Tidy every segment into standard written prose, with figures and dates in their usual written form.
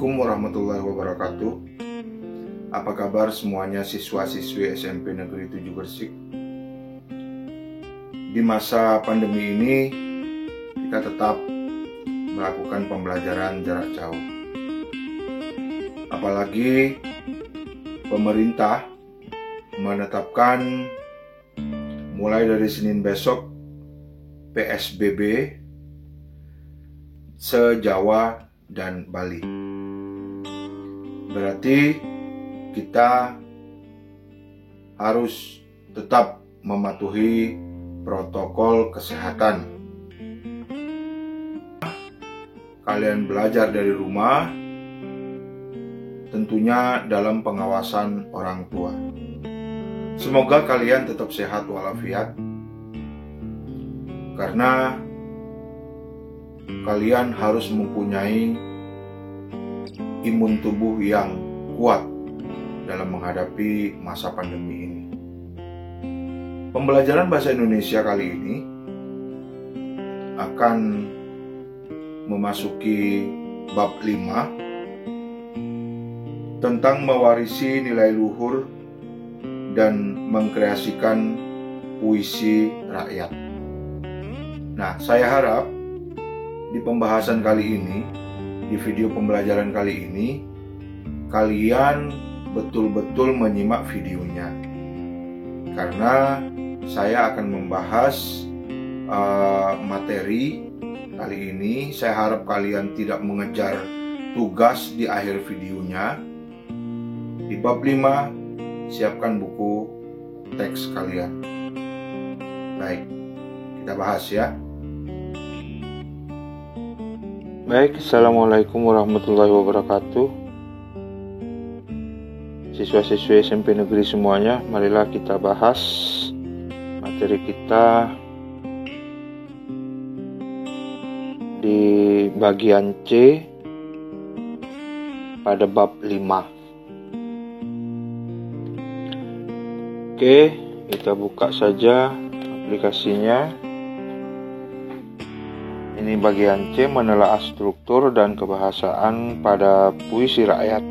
Assalamualaikum warahmatullahi wabarakatuh. Apa kabar semuanya siswa-siswi SMP Negeri 7 Gresik? Di masa pandemi ini kita tetap melakukan pembelajaran jarak jauh. Apalagi pemerintah menetapkan mulai dari Senin besok PSBB se-Jawa dan Bali. Berarti kita harus tetap mematuhi protokol kesehatan. Kalian belajar dari rumah, tentunya dalam pengawasan orang tua. Semoga kalian tetap sehat walafiat, karena kalian harus mempunyai imun tubuh yang kuat dalam menghadapi masa pandemi ini. Pembelajaran bahasa Indonesia kali ini akan memasuki bab 5 tentang mewarisi nilai luhur dan mengkreasikan puisi rakyat. Nah, saya harap di pembahasan kali ini, di video pembelajaran kali ini, kalian betul-betul menyimak videonya. Karena saya akan membahas materi kali ini. Saya harap kalian tidak mengejar tugas di akhir videonya. Di bab 5, siapkan buku teks kalian. Baik, kita bahas ya. Baik, Assalamualaikum warahmatullahi wabarakatuh. Siswa-siswi SMP Negeri semuanya, marilah kita bahas materi kita di bagian C pada bab 5. Oke, kita buka saja aplikasinya. Ini bagian C, menelaah struktur dan kebahasaan pada puisi rakyat.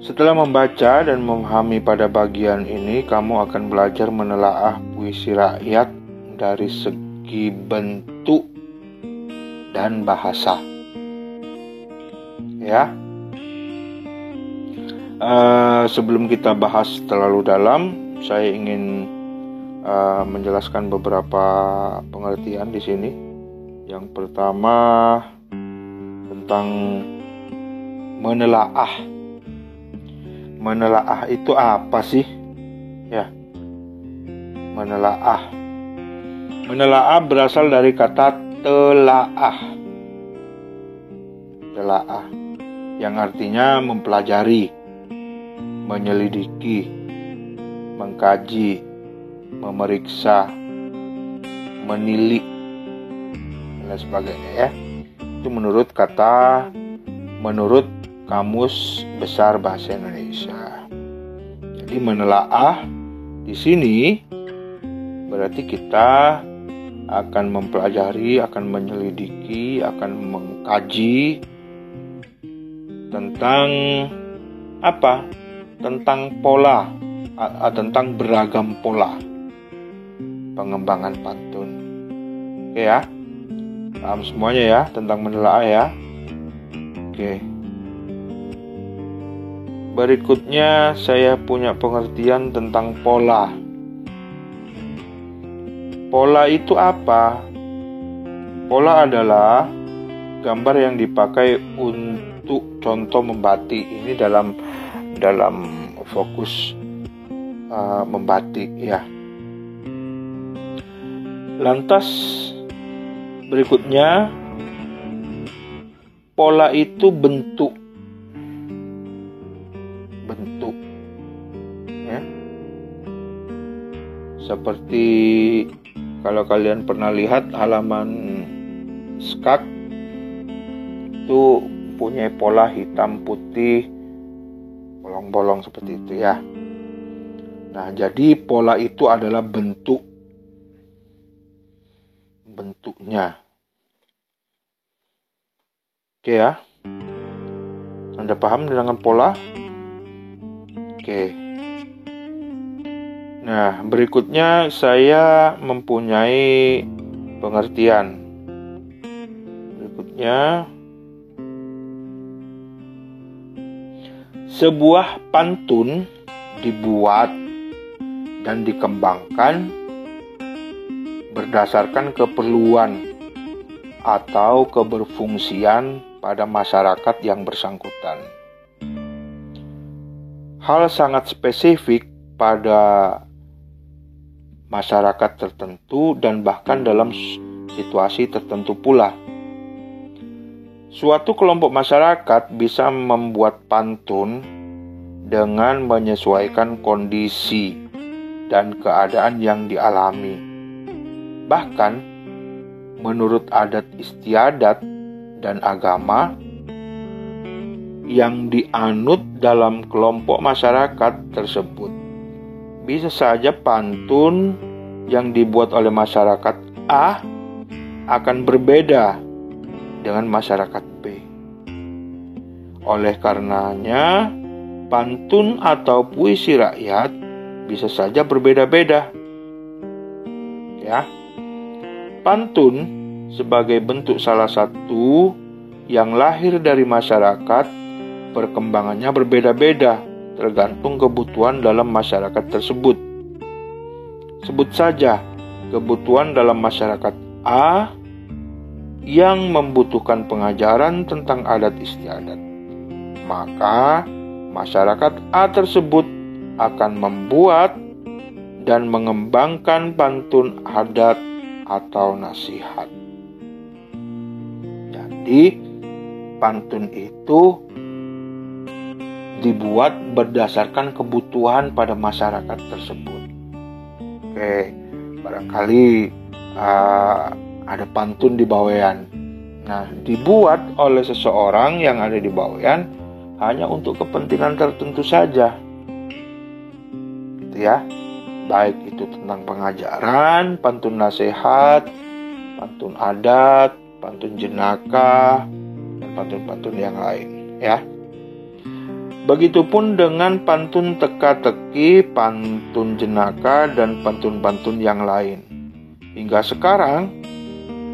Setelah membaca dan memahami pada bagian ini, kamu akan belajar menelaah puisi rakyat dari segi bentuk dan bahasa. Ya. Sebelum kita bahas terlalu dalam, saya ingin menjelaskan beberapa pengertian di sini. Yang pertama tentang menelaah. Menelaah itu apa sih? Ya. Menelaah. Menelaah berasal dari kata telaah. Telaah yang artinya mempelajari, menyelidiki, mengkaji, memeriksa, menilik, dan sebagainya ya. Itu menurut Kamus Besar Bahasa Indonesia. Jadi menelaah di sini berarti kita akan mempelajari, akan menyelidiki, akan mengkaji tentang apa? Tentang pola, tentang beragam pola pengembangan pantun. Oke ya, paham semuanya ya tentang menelaah ya. Oke. Berikutnya saya punya pengertian tentang pola. Pola itu apa? Pola adalah gambar yang dipakai untuk contoh membatik. Ini dalam fokus membatik ya. Lantas berikutnya, pola itu bentuk ya. Seperti kalau kalian pernah lihat halaman skak itu punya pola hitam putih bolong-bolong seperti itu ya. Nah, jadi pola itu adalah bentuknya Oke ya. Anda paham dengan pola? Oke. Nah, berikutnya saya mempunyai pengertian. Berikutnya, sebuah pantun dibuat dan dikembangkan berdasarkan keperluan atau keberfungsian pada masyarakat yang bersangkutan. Hal sangat spesifik pada masyarakat tertentu dan bahkan dalam situasi tertentu pula. Suatu kelompok masyarakat bisa membuat pantun dengan menyesuaikan kondisi dan keadaan yang dialami. Bahkan, menurut adat istiadat dan agama yang dianut dalam kelompok masyarakat tersebut, bisa saja pantun yang dibuat oleh masyarakat A akan berbeda dengan masyarakat B. Oleh karenanya, pantun atau puisi rakyat bisa saja berbeda-beda. Ya. Pantun sebagai bentuk salah satu yang lahir dari masyarakat, perkembangannya berbeda-beda tergantung kebutuhan dalam masyarakat tersebut. Sebut saja kebutuhan dalam masyarakat A yang membutuhkan pengajaran tentang adat istiadat. Maka masyarakat A tersebut akan membuat dan mengembangkan pantun adat atau nasihat. Jadi, pantun itu dibuat berdasarkan kebutuhan pada masyarakat tersebut. Oke, barangkali ada pantun di Bawean. Nah, dibuat oleh seseorang yang ada di Bawean hanya untuk kepentingan tertentu saja. Gitu ya. Baik itu tentang pengajaran, pantun nasihat, pantun adat, pantun jenaka, dan pantun-pantun yang lain, ya. Begitupun dengan pantun teka-teki, pantun jenaka, dan pantun-pantun yang lain. Hingga sekarang,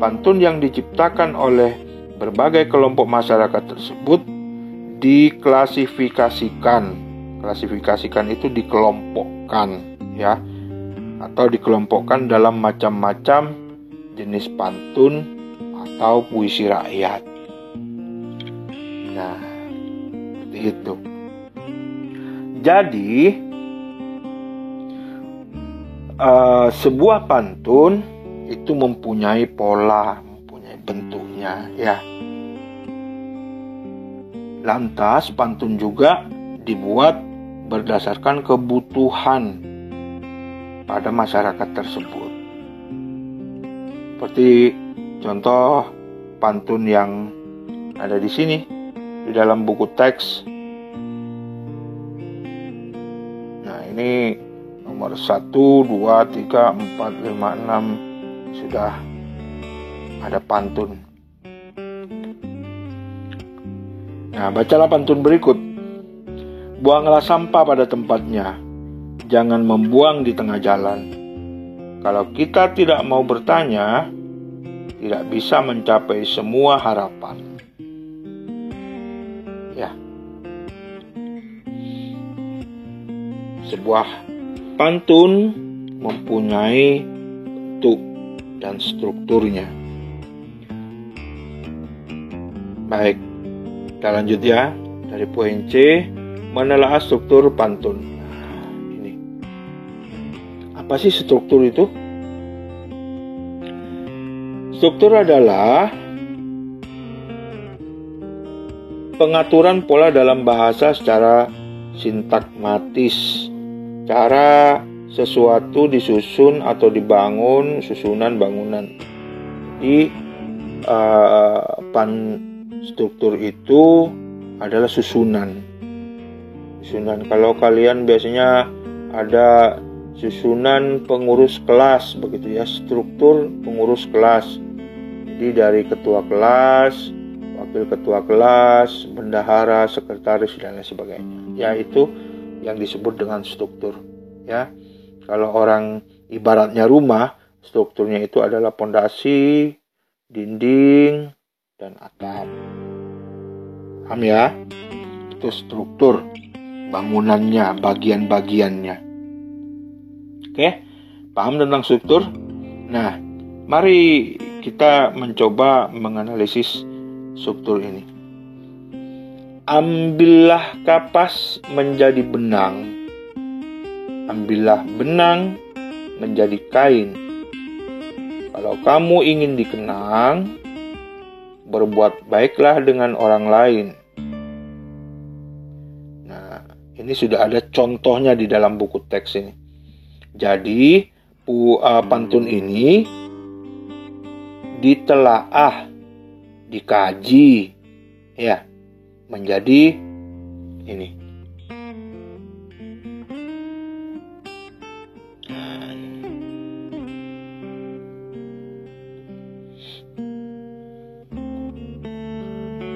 pantun yang diciptakan oleh berbagai kelompok masyarakat tersebut diklasifikasikan. Klasifikasikan itu dikelompokkan, ya, atau dikelompokkan dalam macam-macam jenis pantun atau puisi rakyat. Nah, seperti itu. Jadi, sebuah pantun itu mempunyai pola, mempunyai bentuknya, ya. Lantas, pantun juga dibuat berdasarkan kebutuhan pada masyarakat tersebut. Seperti contoh pantun yang ada di sini, di dalam buku teks. Ini nomor 1, 2, 3, 4, 5, 6 sudah ada pantun. Nah, bacalah pantun berikut. Buanglah sampah pada tempatnya, jangan membuang di tengah jalan. Kalau kita tidak mau bertanya, tidak bisa mencapai semua harapan. Ya. Sebuah pantun mempunyai bentuk dan strukturnya. Baik, kita lanjut ya. Dari poin C, menelaah struktur pantun. Nah, ini. Apa sih struktur itu? Struktur adalah pengaturan pola dalam bahasa secara sintakmatis. Cara sesuatu disusun atau dibangun, susunan bangunan. Di struktur itu adalah susunan. Kalau kalian biasanya ada susunan pengurus kelas, begitu ya, struktur pengurus kelas. Jadi dari ketua kelas, wakil ketua kelas, bendahara, sekretaris, dan lain sebagainya. Yaitu yang disebut dengan struktur. Ya, kalau orang ibaratnya rumah, strukturnya itu adalah pondasi, dinding, dan atap. Paham ya? Itu struktur bangunannya, bagian-bagiannya. Oke, paham tentang struktur? Nah, mari kita mencoba menganalisis struktur ini. Ambillah kapas menjadi benang. Ambillah benang menjadi kain. Kalau kamu ingin dikenang, berbuat baiklah dengan orang lain. Nah, ini sudah ada contohnya di dalam buku teks ini. Jadi, pantun ini ditelaah, dikaji, ya, menjadi ini.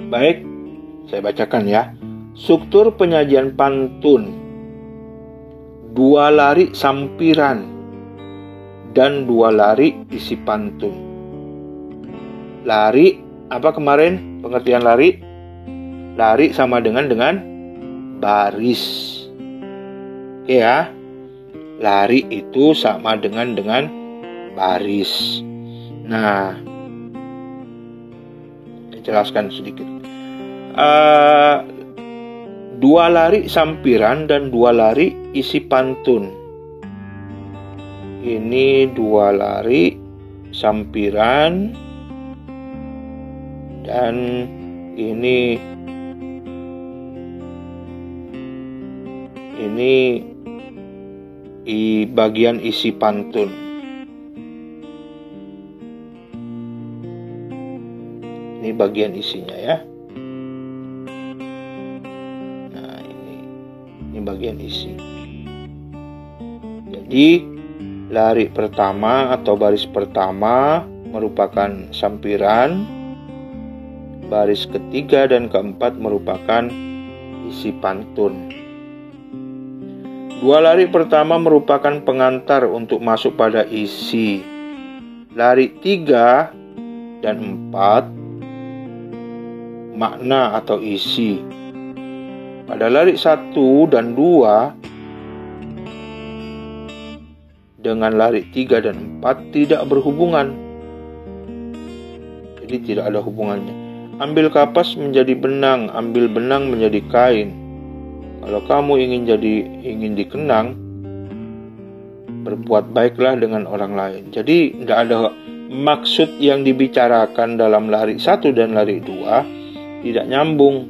Baik, saya bacakan ya. Struktur penyajian pantun. 2 lari sampiran dan 2 lari isi pantun. Lari, apa kemarin pengertian lari? Lari sama dengan baris. Oke ya. Lari itu sama dengan baris. Nah, saya jelaskan sedikit. 2 lari sampiran dan 2 lari isi pantun. Ini 2 lari sampiran dan ini bagian isi pantun. Ini bagian isinya ya. Nah, ini bagian isi. Jadi lari pertama atau baris pertama merupakan sampiran, baris ketiga dan keempat merupakan isi pantun. 2 lari pertama merupakan pengantar untuk masuk pada isi. Lari 3 dan 4 makna atau isi. Pada lari 1 dan 2 dengan lari 3 dan 4 tidak berhubungan. Jadi tidak ada hubungannya. Ambil kapas menjadi benang, ambil benang menjadi kain. Kalau kamu ingin dikenang, berbuat baiklah dengan orang lain. Jadi tidak ada maksud yang dibicarakan dalam lari 1 dan lari 2 tidak nyambung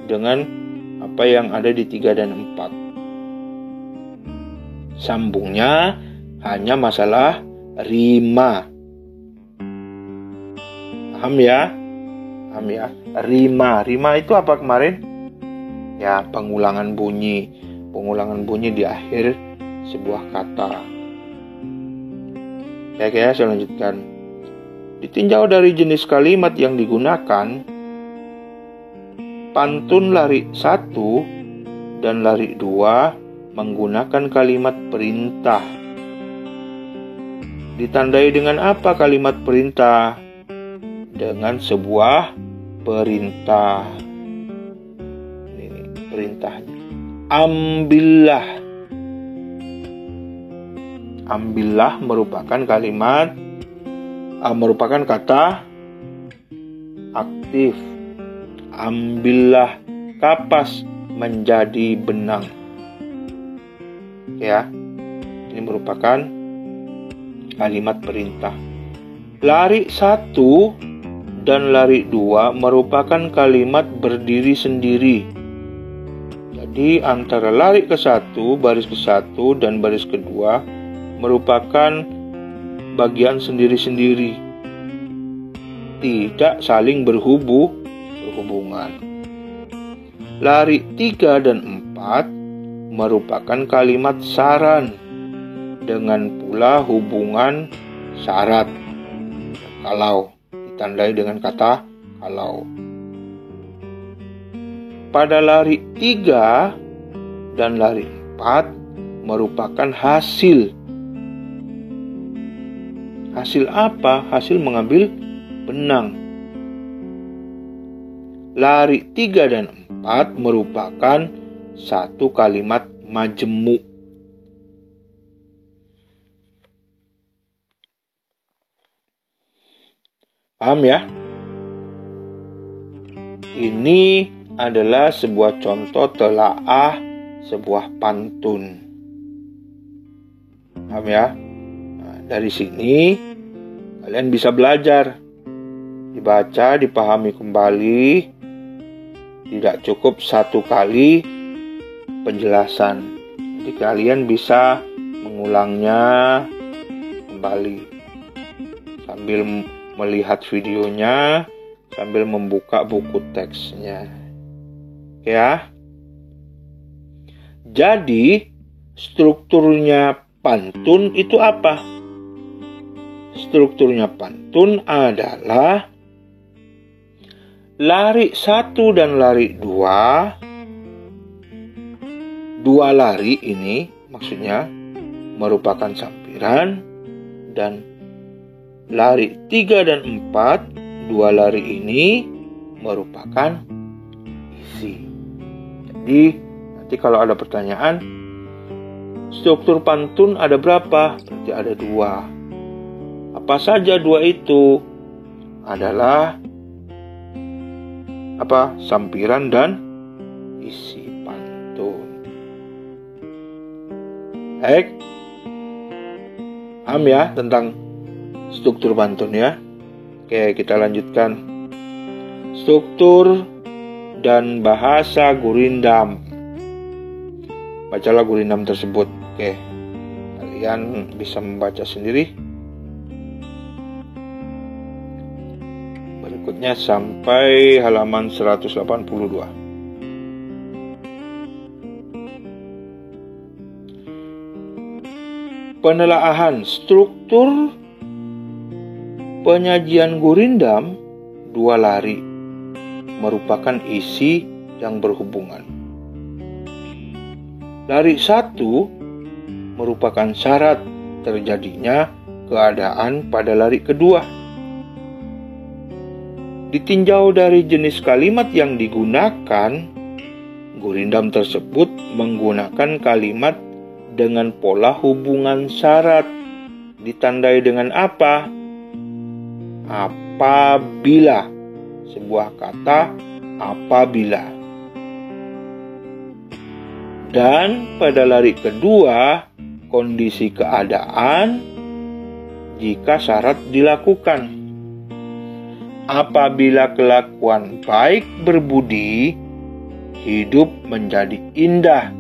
dengan apa yang ada di 3 dan 4. Sambungnya hanya masalah rima. Paham ya? Paham ya? Rima itu apa kemarin? Ya, pengulangan bunyi di akhir sebuah kata. Ya, saya lanjutkan. Ditinjau dari jenis kalimat yang digunakan, pantun lari 1 dan lari 2 menggunakan kalimat perintah. Ditandai dengan apa kalimat perintah? Dengan sebuah perintah. Perintahnya. Ambillah merupakan merupakan kata aktif. Ambillah kapas menjadi benang. Ya. Ini merupakan kalimat perintah. Lari 1 dan lari 2 merupakan kalimat berdiri sendiri. Jadi antara lari ke-1, baris ke-1 dan baris kedua merupakan bagian sendiri-sendiri. Tidak saling berhubungan. Lari 3 dan 4 merupakan kalimat saran dengan pula hubungan syarat. Kalau ditandai dengan kata kalau. pada lari 3 dan lari 4 merupakan hasil. Hasil apa? Hasil mengambil benang. Lari 3 dan 4 merupakan satu kalimat majemuk. Paham ya? Ini adalah sebuah contoh telaah sebuah pantun. Paham ya? Nah, dari sini kalian bisa belajar. Dibaca, dipahami kembali. Tidak cukup satu kali penjelasan. Jadi kalian bisa mengulangnya kembali sambil melihat videonya, sambil membuka buku teksnya. Ya. Jadi, strukturnya pantun itu apa? Strukturnya pantun adalah lari 1 dan lari 2. Dua lari ini maksudnya merupakan sampiran, dan lari 3 dan 4, dua lari ini merupakan isi. Jadi nanti kalau ada pertanyaan, struktur pantun ada berapa? Berarti ada 2. Apa saja 2 itu? Adalah sampiran dan isi pantun. Baik. Paham ya tentang struktur pantun ya? Oke, kita lanjutkan. Struktur dan bahasa gurindam. Bacalah gurindam tersebut. Oke. Kalian bisa membaca sendiri. Berikutnya sampai halaman 182. Penelaahan struktur penyajian gurindam dua lari merupakan isi yang berhubungan. Lari 1 merupakan syarat terjadinya keadaan pada lari kedua. Ditinjau dari jenis kalimat yang digunakan, gurindam tersebut menggunakan kalimat dengan pola hubungan syarat. Ditandai dengan apa? Apabila. Sebuah kata apabila. Dan pada lari kedua, kondisi keadaan jika syarat dilakukan. Apabila kelakuan baik berbudi, hidup menjadi indah,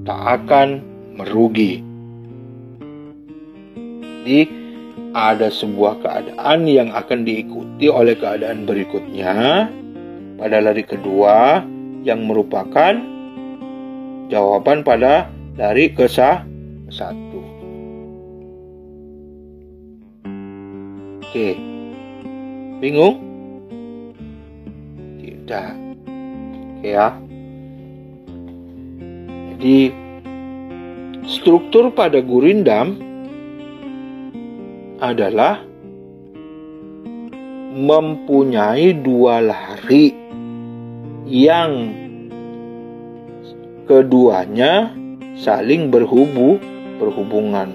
tak akan merugi. Jadi ada sebuah keadaan yang akan diikuti oleh keadaan berikutnya pada lari kedua yang merupakan jawaban pada lari ke-1. Oke. Bingung? Tidak. Oke ya. Jadi struktur pada gurindam adalah mempunyai dua lari yang keduanya saling berhubungan.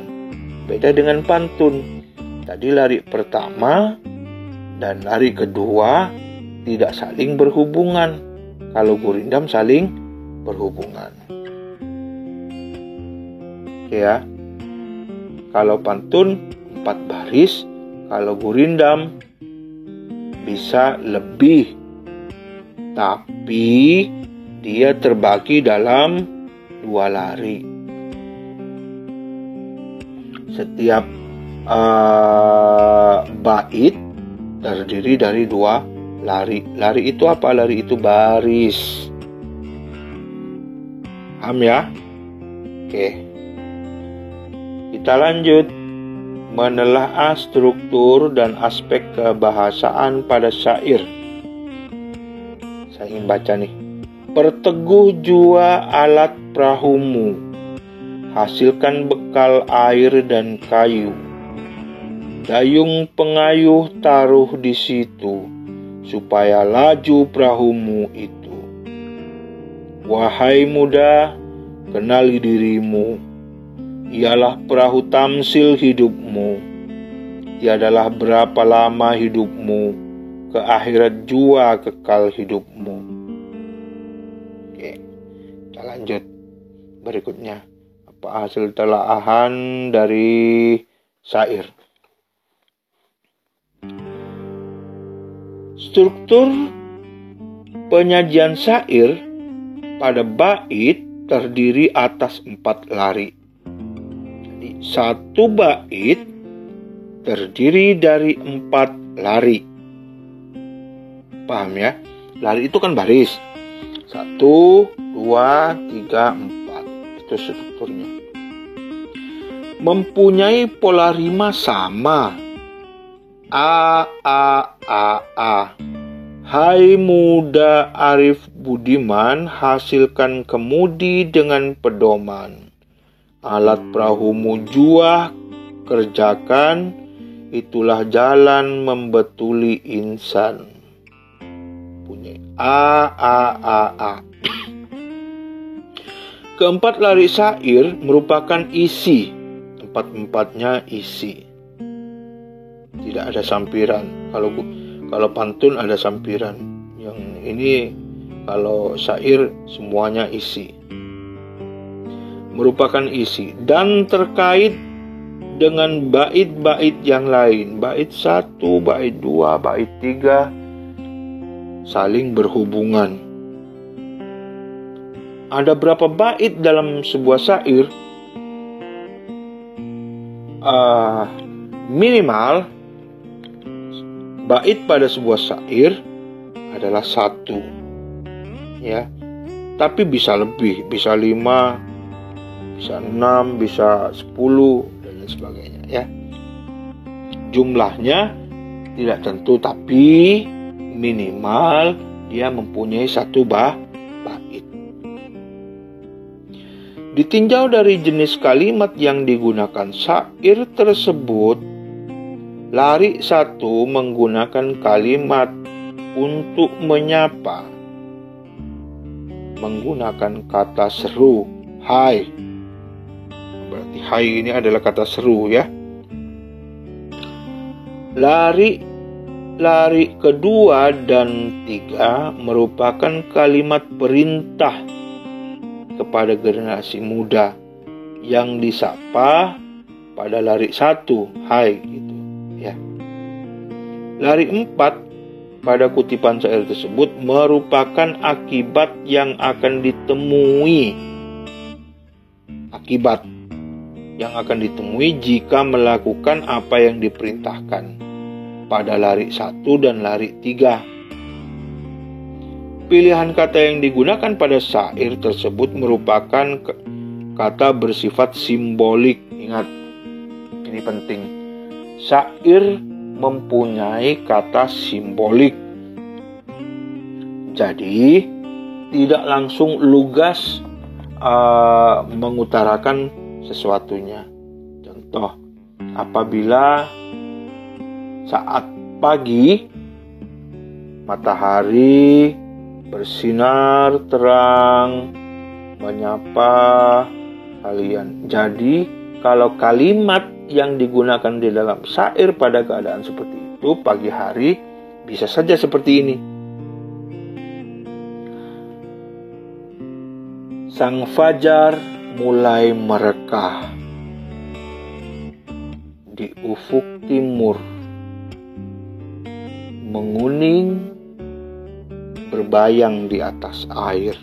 Beda dengan pantun. Tadi lari pertama dan lari kedua tidak saling berhubungan. Kalau gurindam saling berhubungan. Oke ya. Kalau pantun 4 baris, kalau gurindam bisa lebih. Tapi dia terbagi dalam 2 lari. Setiap bait terdiri dari 2 lari. Lari itu apa? Lari itu baris. Paham ya? Oke. Kita lanjut. Menelaah struktur dan aspek kebahasaan pada syair. Saya ingin baca nih. Perteguh jua alat perahumu, hasilkan bekal air dan kayu. Dayung pengayuh taruh di situ, supaya laju perahumu itu. Wahai muda, kenali dirimu, ialah perahu tamsil hidupmu. Tiadalah berapa lama hidupmu, ke akhirat jua kekal hidupmu. Oke, kita lanjut berikutnya. Apa hasil telaahan dari syair? Struktur penyajian syair pada bait terdiri atas 4 lari. Jadi satu bait terdiri dari 4 lari. Paham ya? Lari itu kan baris. 1, 2, 3, 4. Itu strukturnya. Mempunyai pola rima sama. A. Hai muda arif budiman, hasilkan kemudi dengan pedoman. Alat perahumu jua kerjakan, itulah jalan membetuli insan. Punya A. Keempat lari syair merupakan isi. 4-4-nya isi. Tidak ada sampiran. Kalau pantun ada sampiran. Yang ini kalau syair semuanya isi. Merupakan isi dan terkait dengan bait-bait yang lain. Bait 1, bait 2, bait 3 saling berhubungan. Ada berapa bait dalam sebuah syair? Minimal bait pada sebuah syair adalah 1, ya. Tapi bisa lebih, bisa 5, bisa 6, bisa 10 dan lain sebagainya, ya. Jumlahnya tidak tentu, tapi minimal dia mempunyai 1 bait. Ditinjau dari jenis kalimat yang digunakan syair tersebut, lari 1 menggunakan kalimat untuk menyapa, menggunakan kata seru, hai. Berarti hai ini adalah kata seru, ya. Lari kedua dan 3 merupakan kalimat perintah kepada generasi muda yang disapa pada lari 1, hai gitu, ya. Lari 4 pada kutipan syair tersebut merupakan akibat yang akan ditemui. Akibat yang akan ditemui jika melakukan apa yang diperintahkan pada lari 1 dan lari 3. Pilihan kata yang digunakan pada syair tersebut merupakan kata bersifat simbolik. Ingat, ini penting. Syair mempunyai kata simbolik. Jadi, tidak langsung lugas mengutarakan sesuatunya. Contoh, apabila saat pagi matahari bersinar terang menyapa kalian. Jadi, kalau kalimat yang digunakan di dalam syair pada keadaan seperti itu pagi hari bisa saja seperti ini. Sang fajar mulai merekah di ufuk timur, menguning berbayang di atas air,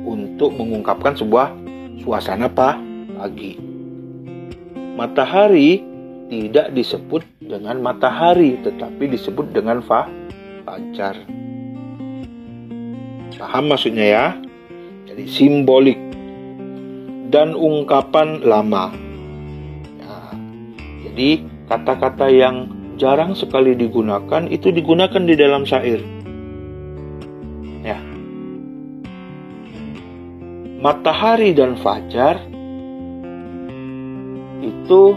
untuk mengungkapkan sebuah suasana pagi. Matahari tidak disebut dengan matahari, tetapi disebut dengan fajar. Paham maksudnya, ya? Jadi simbolik dan ungkapan lama. Nah, jadi kata-kata yang jarang sekali digunakan itu digunakan di dalam syair. Ya. matahari dan fajar itu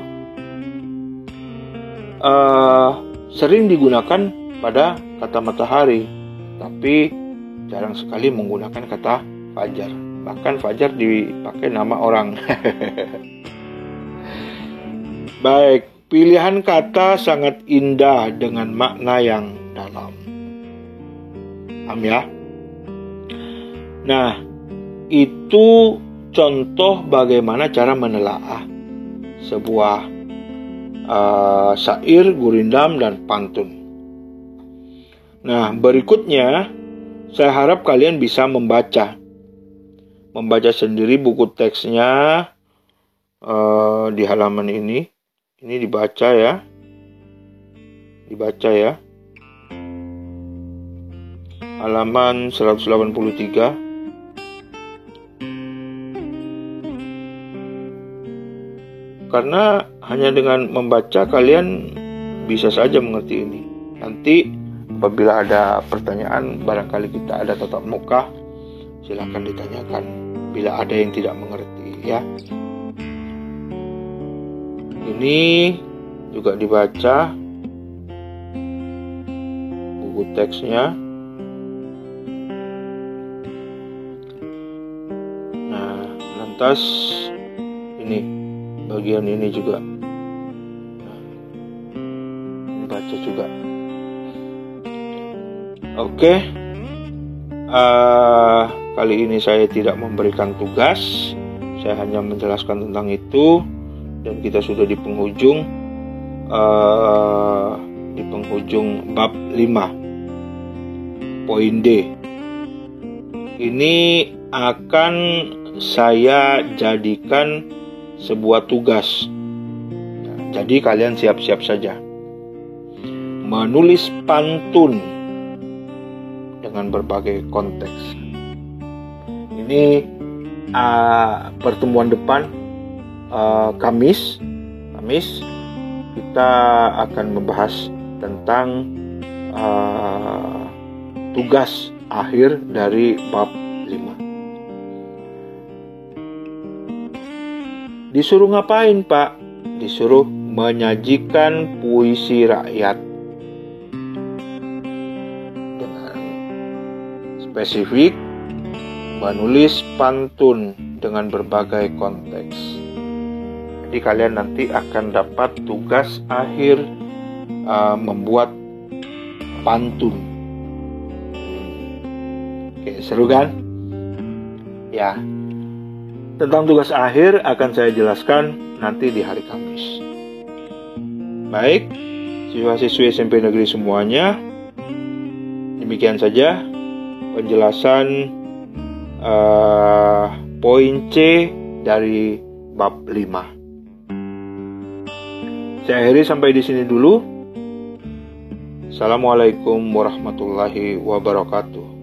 sering digunakan pada kata matahari, tapi jarang sekali menggunakan kata fajar. Bahkan fajar dipakai nama orang. Baik, pilihan kata sangat indah dengan makna yang dalam. Paham ya? Nah, itu contoh bagaimana cara menelaah sebuah syair, gurindam, dan pantun. Nah, berikutnya saya harap kalian bisa membaca sendiri buku teksnya di halaman ini. Ini dibaca ya. Halaman 183. Karena hanya dengan membaca kalian bisa saja mengerti ini. Nanti apabila ada pertanyaan, barangkali kita ada tatap muka, silakan ditanyakan bila ada yang tidak mengerti ya. Ini juga dibaca buku teksnya. Nah, lantas ini bagian ini juga. Nah, dibaca juga. Oke. Kali ini saya tidak memberikan tugas, saya hanya menjelaskan tentang itu, dan kita sudah di penghujung bab 5 poin D. Ini akan saya jadikan sebuah tugas. Jadi kalian siap-siap saja menulis pantun dengan berbagai konteks. Ini pertemuan depan Kamis kita akan membahas tentang tugas akhir dari bab 5. Disuruh ngapain, Pak? Disuruh menyajikan puisi rakyat dengan spesifik, menulis pantun dengan berbagai konteks. Jadi kalian nanti akan dapat tugas akhir membuat pantun. Oke, seru kan? Ya. Tentang tugas akhir akan saya jelaskan nanti di hari Kamis. Baik, siswa-siswi SMP Negeri semuanya, demikian saja penjelasan poin C dari bab 5. Saya akhiri sampai di sini dulu. Assalamualaikum warahmatullahi wabarakatuh.